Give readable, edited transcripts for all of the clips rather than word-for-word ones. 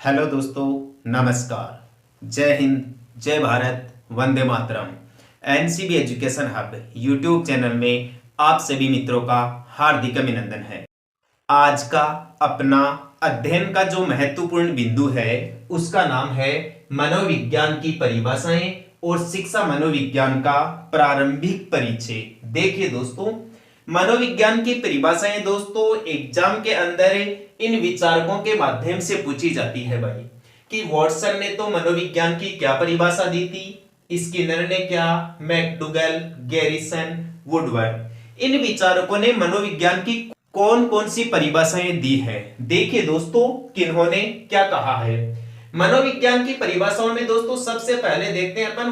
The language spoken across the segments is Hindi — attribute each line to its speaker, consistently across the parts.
Speaker 1: हेलो दोस्तों, नमस्कार। जय हिंद, जय भारत, वंदे मातरम। NCB education hub YouTube channel में आप सभी मित्रों का हार्दिक अभिनंदन है। आज का अपना अध्ययन का जो महत्वपूर्ण बिंदु है उसका नाम है मनोविज्ञान की परिभाषाएं और शिक्षा मनोविज्ञान का प्रारंभिक परिचय। देखिए दोस्तों, मनोविज्ञान की परिभाषाएं दोस्तों एग्जाम के अंदर इन विचारकों के माध्यम से पूछी जाती है भाई कि वॉटसन ने तो मनोविज्ञान की क्या परिभाषा दी थी, स्किनर ने क्या, मैकडूगल, गैरिसन, वुडवर्ड, इन विचारकों ने मनोविज्ञान की कौन कौन सी परिभाषाएं दी है। देखिए दोस्तों, किन्होंने क्या कहा है मनोविज्ञान की परिभाषाओं में। दोस्तों सबसे पहले देखते हैं अपन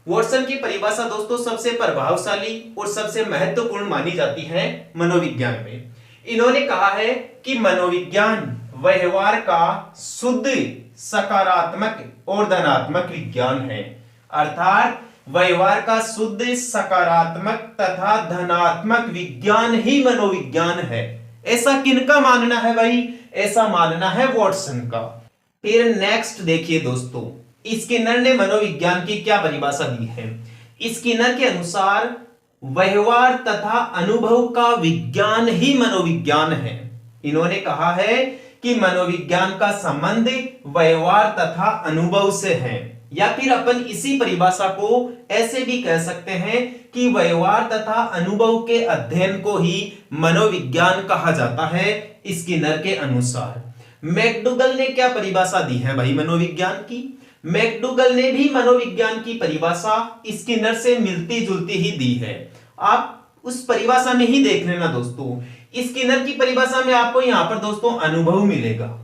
Speaker 1: वॉटसन की परिभाषा दोस्तों सबसे प्रभावशाली और सबसे महत्वपूर्ण मानी जाती है मनोविज्ञान में। इन्होंने कहा है कि मनोविज्ञान व्यवहार का शुद्ध सकारात्मक और धनात्मक विज्ञान है। अर्थात व्यवहार का शुद्ध सकारात्मक तथा धनात्मक विज्ञान ही मनोविज्ञान है। ऐसा किनका मानना है भाई? ऐसा मानना है वॉटसन का। फिर नेक्स्ट देखिए दोस्तों, स्किनर ने मनोविज्ञान की क्या परिभाषा दी है। स्किनर के अनुसार व्यवहार तथा अनुभव का विज्ञान ही मनोविज्ञान है। इन्होंने कहा है कि मनोविज्ञान का संबंध व्यवहार तथा अनुभव से है, या फिर अपन इसी परिभाषा को ऐसे भी कह सकते हैं कि व्यवहार तथा अनुभव के अध्ययन को ही मनोविज्ञान कहा जाता है स्किनर के अनुसार। मैकडूगल ने क्या परिभाषा दी है भाई मनोविज्ञान की? मैकडूगल ने भी मनोविज्ञान की परिभाषा स्किनर से मिलती जुलती ही दी है। आप उस परिभाषा में ही देख लेना दोस्तों। स्किनर की परिभाषा में आपको यहां पर दोस्तों अनुभव मिलेगा,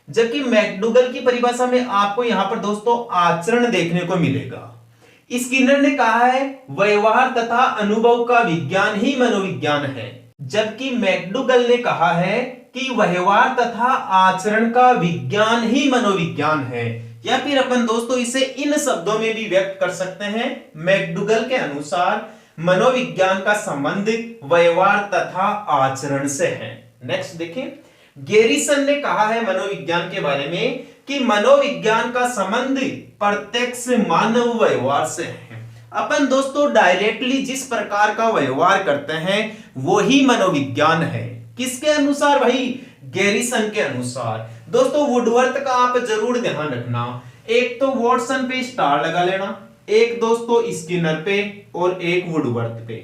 Speaker 1: जबकि मैकडूगल की परिभाषा में आपको यहां पर दोस्तों आचरण देखने को मिलेगा। स्किनर ने कहा है व्यवहार तथा अनुभव का विज्ञान ही मनोविज्ञान है, जबकि मैकडूगल ने कहा है कि व्यवहार तथा आचरण का विज्ञान ही मनोविज्ञान है। या फिर अपन दोस्तों इसे इन शब्दों में भी व्यक्त कर सकते हैं। मैकडूगल के अनुसार मनोविज्ञान का संबंध व्यवहार तथा आचरण से है। नेक्स्ट देखें, गैरिसन ने कहा है मनोविज्ञान के बारे में कि मनोविज्ञान का संबंध प्रत्यक्ष मानव व्यवहार से है। अपन दोस्तों डायरेक्टली जिस प्रकार का व्यवहार करते हैं वो ही मनोविज्ञान है। किसके अनुसार भाई? गैरिसन के अनुसार। दोस्तों वुडवर्थ का आप जरूर ध्यान रखना। एक तो वॉटसन पे स्टार लगा लेना, एक दोस्तों स्किनर पे और एक वुडवर्थ पे।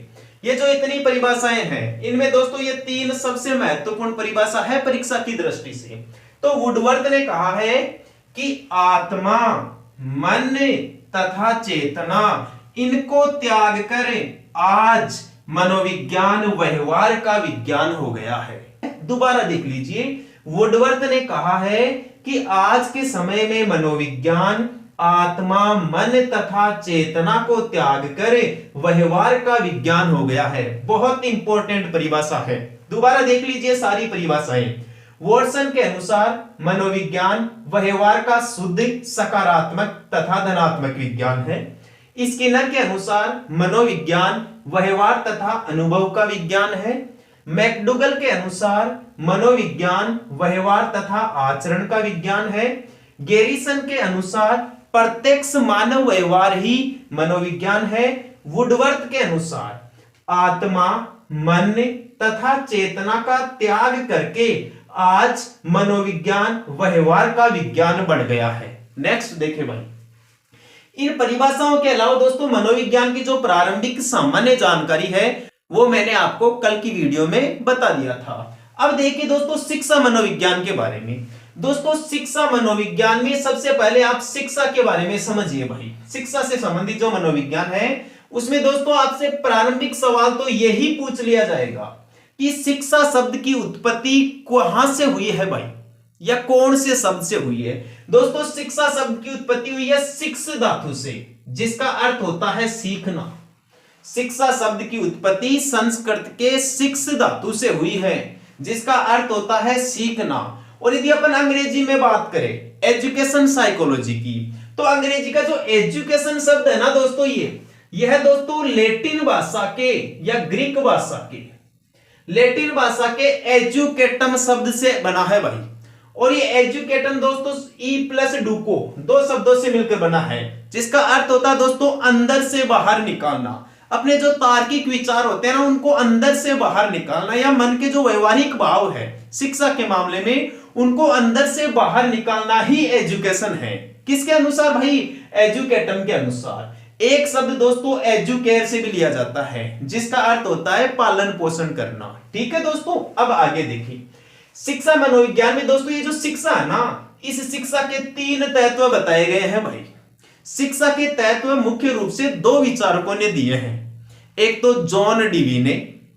Speaker 1: ये जो इतनी परिभाषाएं हैं इनमें दोस्तों ये तीन सबसे महत्वपूर्ण परिभाषा है परीक्षा की दृष्टि से। तो वुडवर्थ ने कहा है कि आत्मा, मन तथा चेतना इनको त्याग कर आज मनोविज्ञान व्यवहार का विज्ञान हो गया है। दोबारा देख लीजिए, वुडवर्थ ने कहा है कि आज के समय में मनोविज्ञान आत्मा, मन तथा चेतना को त्याग कर व्यवहार का विज्ञान हो गया है। बहुत इंपॉर्टेंट परिभाषा है। दोबारा देख लीजिए सारी परिभाषाएं। वॉटसन के अनुसार मनोविज्ञान व्यवहार का शुद्ध सकारात्मक तथा धनात्मक विज्ञान है। स्किनर के अनुसार मनोविज्ञान व्यवहार तथा अनुभव का विज्ञान है। मैकडूगल के अनुसार मनोविज्ञान व्यवहार तथा आचरण का विज्ञान है। गैरिसन के अनुसार प्रत्यक्ष मानव व्यवहार ही मनोविज्ञान है। वुडवर्थ के अनुसार आत्मा, मन तथा चेतना का त्याग करके आज मनोविज्ञान व्यवहार का विज्ञान बढ़ गया है। नेक्स्ट देखें भाई, इन परिभाषाओं के अलावा दोस्तों मनोविज्ञान की जो प्रारंभिक सामान्य जानकारी है वो मैंने आपको कल की वीडियो में बता दिया था। अब देखिए दोस्तों शिक्षा मनोविज्ञान के बारे में। दोस्तों शिक्षा मनोविज्ञान में सबसे पहले आप शिक्षा के बारे में समझिए भाई। शिक्षा से संबंधित जो मनोविज्ञान है उसमें दोस्तों आपसे प्रारंभिक सवाल तो यही पूछ लिया जाएगा कि शिक्षा शब्द की उत्पत्ति कहां से हुई है भाई, या कौन से शब्द से हुई है। दोस्तों शिक्षा शब्द की उत्पत्ति हुई है शिक्ष धातु से, जिसका अर्थ होता है सीखना। शिक्षा शब्द की उत्पत्ति संस्कृत के शिक्ष धातु से हुई है, जिसका अर्थ होता है सीखना। और यदि अपन अंग्रेजी में बात करें एजुकेशन साइकोलॉजी की, तो अंग्रेजी का जो एजुकेशन शब्द है ना दोस्तों, यह दोस्तों लैटिन भाषा के या ग्रीक भाषा के एजुकेटम शब्द से बना है भाई। और ये एजुकेटन दोस्तों ई प्लस डूको दो शब्दों से मिलकर बना है, जिसका अर्थ होता है दोस्तों अंदर से बाहर निकालना। अपने जो तार्किक विचार होते हैं ना उनको अंदर से बाहर निकालना, या मन के जो व्यवहारिक भाव है शिक्षा के मामले में उनको अंदर से बाहर निकालना ही एजुकेशन है। किसके अनुसार भाई? एजुकेटन के अनुसार। एक शब्द दोस्तों एजुकेयर से भी लिया जाता है, जिसका अर्थ होता है पालन पोषण करना। ठीक है दोस्तों, अब आगे देखिए शिक्षा मनोविज्ञान में दोस्तों ये जो शिक्षा है ना, इस शिक्षा के 3 तत्व बताए गए हैं भाई। शिक्षा के तत्व मुख्य रूप से 2 विचारकों ने दिए हैं। एक तो जॉन डीवी ने,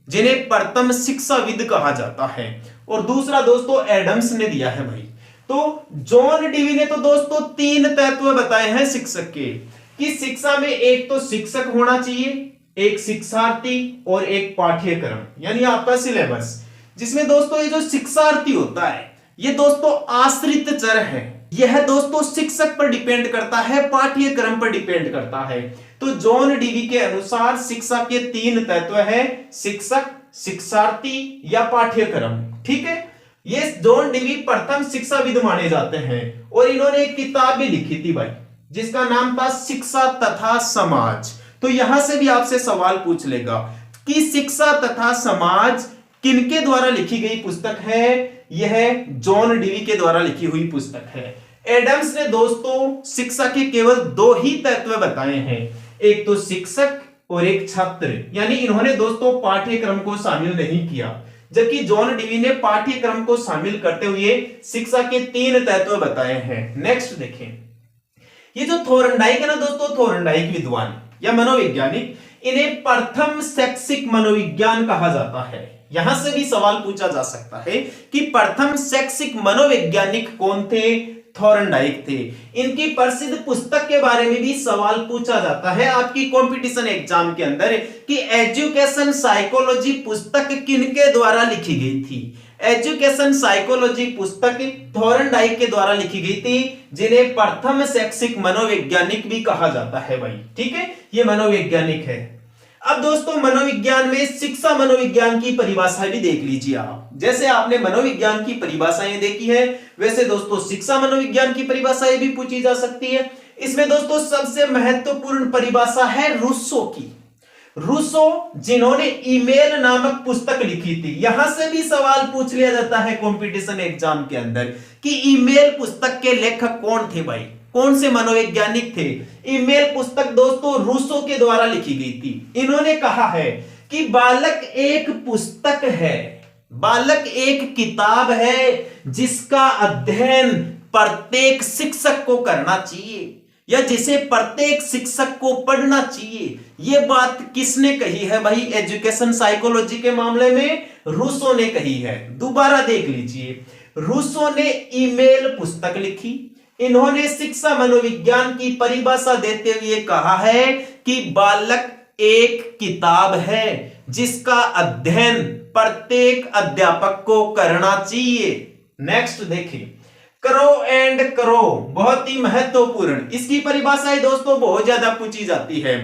Speaker 1: जिन्हें प्रथम शिक्षाविद कहा जाता है, और दूसरा दोस्तों एडम्स ने दिया है भाई। तो जॉन डीवी ने तो दोस्तों 3 तत्व बताए हैं शिक्षक के, कि शिक्षा में एक तो शिक्षक होना चाहिए, एक शिक्षार्थी और एक पाठ्यक्रम, यानी आपका सिलेबस, जिसमें दोस्तों ये जो शिक्षार्थी होता है ये दोस्तों आश्रित चर है। यह दोस्तों शिक्षक पर डिपेंड करता है, पाठ्यक्रम पर डिपेंड करता है। तो जॉन डीवी के अनुसार शिक्षा के 3 तत्व है, शिक्षक, शिक्षार्थी या पाठ्यक्रम। ठीक है, ये जॉन डीवी प्रथम शिक्षाविद माने जाते हैं, और इन्होंने एक किताब भी लिखी थी भाई, जिसका नाम था शिक्षा तथा समाज। तो यहां से भी आपसे सवाल पूछ लेगा कि शिक्षा तथा समाज किनके द्वारा लिखी गई पुस्तक है? यह जॉन डीवी के द्वारा लिखी हुई पुस्तक है। एडम्स ने दोस्तों शिक्षा के केवल 2 ही तत्व बताए हैं, एक तो शिक्षक और एक छात्र, यानी इन्होंने दोस्तों पाठ्यक्रम को शामिल नहीं किया, जबकि जॉन डीवी ने पाठ्यक्रम को शामिल करते हुए शिक्षा के 3 तत्व बताए हैं। नेक्स्ट देखें, ये जो थोरनडाइक है ना दोस्तों, थोरनडाइक विद्वान या मनोवैज्ञानिक, इन्हें प्रथम शैक्षिक मनोविज्ञान कहा जाता है। यहां से भी सवाल पूछा जा सकता है कि प्रथम शैक्षिक मनोवैज्ञानिक कौन थे? थोरनडाइक थे। इनकी प्रसिद्ध पुस्तक के बारे में भी सवाल पूछा जाता है आपकी कंपटीशन एग्जाम के अंदर, कि एजुकेशन साइकोलॉजी पुस्तक किनके द्वारा लिखी गई थी? एजुकेशन साइकोलॉजी पुस्तक थोरनडाइक के द्वारा लिखी गई थी, जिन्हें प्रथम शैक्षिक मनोवैज्ञानिक भी कहा जाता है भाई। ठीक है, ये मनोवैज्ञानिक है। अब दोस्तों मनोविज्ञान में शिक्षा मनोविज्ञान की परिभाषा भी देख लीजिए आप। जैसे आपने मनोविज्ञान की परिभाषाएं देखी है, वैसे दोस्तों शिक्षा मनोविज्ञान की परिभाषाएं भी पूछी जा सकती है। इसमें दोस्तों सबसे महत्वपूर्ण परिभाषा है रूसो की। रूसो जिन्होंने ईमेल नामक पुस्तक लिखी थी, यहां से भी सवाल पूछ लिया जाता है कंपटीशन एग्जाम के अंदर कि ईमेल पुस्तक के लेखक कौन थे भाई, कौन से मनोवैज्ञानिक थे? ईमेल पुस्तक दोस्तों रूसो के द्वारा लिखी गई थी। इन्होंने कहा है कि बालक एक पुस्तक है, बालक एक किताब है, जिसका अध्ययन प्रत्येक शिक्षक को करना चाहिए, या जिसे प्रत्येक शिक्षक को पढ़ना चाहिए। यह बात किसने कही है भाई? एजुकेशन साइकोलॉजी के मामले में रूसो ने कही है। दोबारा देख लीजिए, रूसो ने ईमेल पुस्तक लिखी। इन्होंने शिक्षा मनोविज्ञान की परिभाषा देते हुए कहा है कि बालक एक किताब है, जिसका अध्ययन प्रत्येक अध्यापक को करना चाहिए। नेक्स्ट देखिए, करो एंड करो, बहुत ही महत्वपूर्ण। इसकी परिभाषाएं दोस्तों बहुत ज्यादा पूछी जाती है।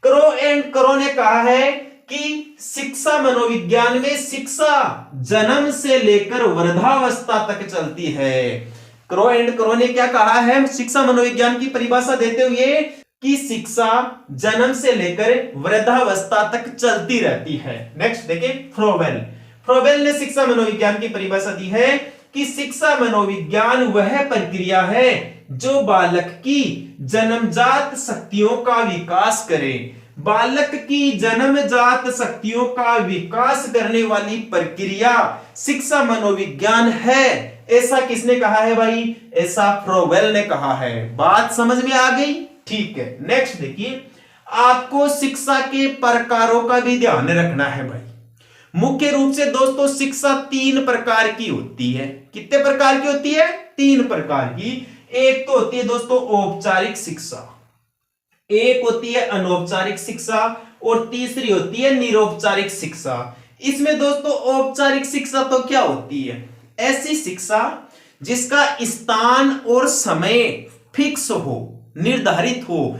Speaker 1: करो एंड करो ने कहा है कि शिक्षा मनोविज्ञान में शिक्षा जन्म से लेकर वृद्धावस्था तक चलती है। करो एंड करो ने क्या कहा है शिक्षा मनोविज्ञान की परिभाषा देते हुए, कि शिक्षा जन्म से लेकर वृद्धावस्था तक चलती रहती है। नेक्स्ट देखें, फ्रोबेल ने शिक्षा मनोविज्ञान की परिभाषा दी है कि शिक्षा मनोविज्ञान वह प्रक्रिया है जो बालक की जन्मजात शक्तियों का विकास करे। बालक की जन्मजात शक्तियों का विकास करने वाली प्रक्रिया शिक्षा मनोविज्ञान है। ऐसा किसने कहा है भाई? ऐसा फ्रोबेल ने कहा है। बात समझ में आ गई? ठीक है, नेक्स्ट देखिए, आपको शिक्षा के प्रकारों का भी ध्यान रखना है भाई। मुख्य रूप से दोस्तों शिक्षा 3 प्रकार की होती है। कितने प्रकार की होती है? 3 प्रकार की। एक तो होती है दोस्तों औपचारिक शिक्षा, एक होती है अनौपचारिक शिक्षा, और तीसरी होती है निरौपचारिक शिक्षा। इसमें दोस्तों औपचारिक शिक्षा तो क्या होती है? ऐसी शिक्षा जिसका स्थान और समय फिक्स हो, निर्धारित हो,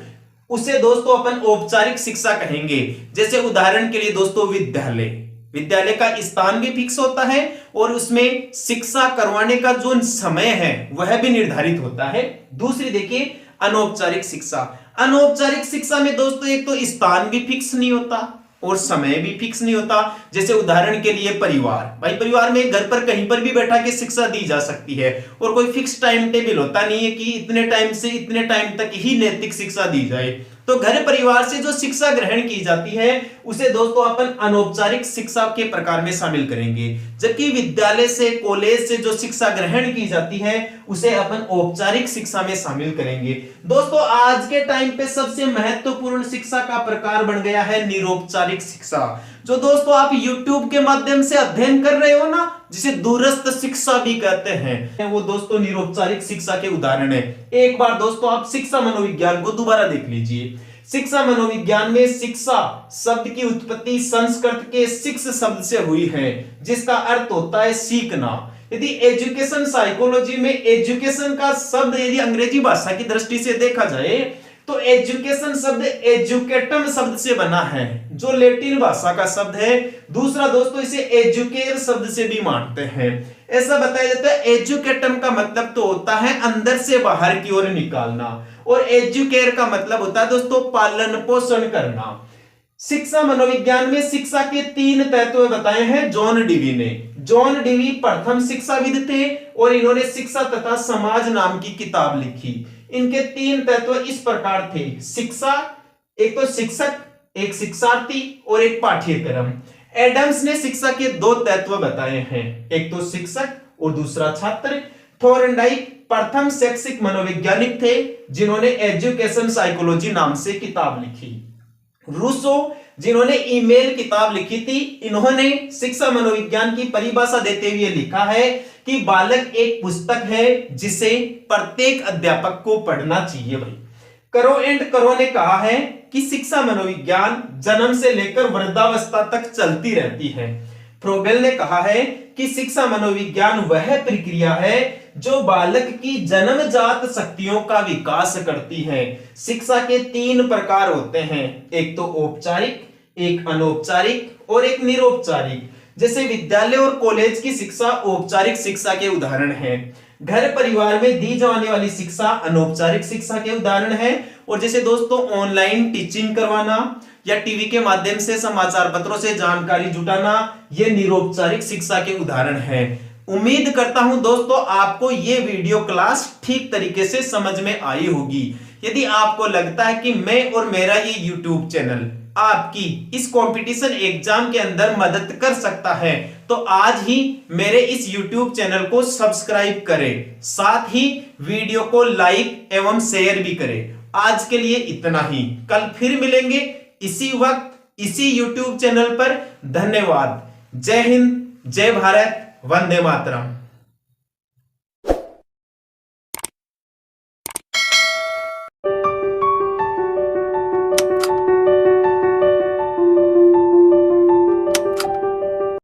Speaker 1: उसे दोस्तों अपन औपचारिक शिक्षा कहेंगे। जैसे उदाहरण के लिए दोस्तों विद्यालय, विद्यालय का स्थान भी फिक्स होता है और उसमें शिक्षा करवाने का जो समय है वह भी निर्धारित होता है। दूसरी देखिए अनौपचारिक शिक्षा। अनौपचारिक शिक्षा में दोस्तों एक तो स्थान भी फिक्स नहीं होता और समय भी फिक्स नहीं होता। जैसे उदाहरण के लिए परिवार, भाई परिवार में घर पर कहीं पर भी बैठा के शिक्षा दी जा सकती है और कोई फिक्स टाइम टेबल होता नहीं है कि इतने टाइम से इतने टाइम तक ही नैतिक शिक्षा दी जाए। तो घर परिवार से जो शिक्षा ग्रहण की जाती है उसे दोस्तों अपन अनौपचारिक शिक्षा के प्रकार में शामिल करेंगे, जबकि विद्यालय से कॉलेज से जो शिक्षा ग्रहण की जाती है उसे अपन औपचारिक शिक्षा में शामिल करेंगे। दोस्तों आज के टाइम पे सबसे महत्वपूर्ण शिक्षा का प्रकार बन गया है निरौपचारिक शिक्षा, जो दोस्तों आप YouTube के माध्यम से अध्ययन कर रहे हो ना, जिसे दूरस्थ शिक्षा भी कहते हैं, वो दोस्तों निरौपचारिक शिक्षा के उदाहरण है। एक बार दोस्तों आप शिक्षा मनोविज्ञान को दोबारा देख लीजिए। शिक्षा मनोविज्ञान में शिक्षा शब्द की उत्पत्ति संस्कृत के शिक्ष शब्द से हुई है, जिसका अर्थ होता है सीखना। यदि एजुकेशन साइकोलॉजी में एजुकेशन का शब्द यदि अंग्रेजी भाषा की दृष्टि से देखा जाए तो एजुकेशन शब्द एजुकेटम शब्द से बना है, जो लैटिन भाषा का शब्द है। दूसरा दोस्तों इसे एजुकेर शब्द से भी मानते हैं। ऐसा बताया जाता है एजुकेटम का मतलब तो होता है अंदर से बाहर की ओर निकालना और एजुकेर का मतलब होता है दोस्तों पालन पोषण करना। शिक्षा मनोविज्ञान में शिक्षा के 3 तत्व बताए हैं जॉन डीवी ने। जॉन डीवी प्रथम शिक्षाविद थे और इन्होंने शिक्षा तथा समाज नाम की किताब लिखी। इनके 3 तत्व इस प्रकार थे, शिक्षा, एक तो शिक्षक, एक शिक्षार्थी और एक पाठ्यक्रम। एडम्स ने शिक्षा के 2 तत्व बताए हैं, एक तो शिक्षक और दूसरा छात्र। थॉर्नडाइक प्रथम शैक्षिक मनोवैज्ञानिक थे जिन्होंने एजुकेशन साइकोलॉजी नाम से किताब लिखी। रूसो जिन्होंने ईमेल किताब लिखी थी, इन्होंने शिक्षा मनोविज्ञान की परिभाषा देते हुए लिखा है कि बालक एक पुस्तक है जिसे प्रत्येक अध्यापक को पढ़ना चाहिए। भाई करो एंड करो ने कहा है कि शिक्षा मनोविज्ञान जन्म से लेकर वृद्धावस्था तक चलती रहती है। फ्रोबेल ने कहा है कि शिक्षा मनोविज्ञान वह प्रक्रिया है जो बालक की जन्मजात शक्तियों का विकास करती है। शिक्षा के 3 प्रकार होते हैं, एक तो औपचारिक, एक अनौपचारिक और एक निरौपचारिक। जैसे विद्यालय और कॉलेज की शिक्षा औपचारिक शिक्षा के उदाहरण है, घर परिवार में दी जाने वाली शिक्षा अनौपचारिक शिक्षा के उदाहरण है, और जैसे दोस्तों ऑनलाइन टीचिंग करवाना या टीवी के माध्यम से समाचार पत्रों से जानकारी जुटाना, ये निरौपचारिक शिक्षा के उदाहरण है। उम्मीद करता हूं दोस्तों आपको ये वीडियो क्लास ठीक तरीके से समझ में आई होगी। यदि आपको लगता है कि मैं और मेरा ये YouTube चैनल आपकी इस कंपटीशन एग्जाम के अंदर मदद कर सकता है तो आज ही मेरे इस YouTube चैनल को सब्सक्राइब करें, साथ ही वीडियो को लाइक एवं शेयर भी करें। आज के लिए इतना ही, कल फिर मिलेंगे इसी वक्त इसी YouTube चैनल पर। धन्यवाद। जय हिंद, जय भारत, वंदे मातरम।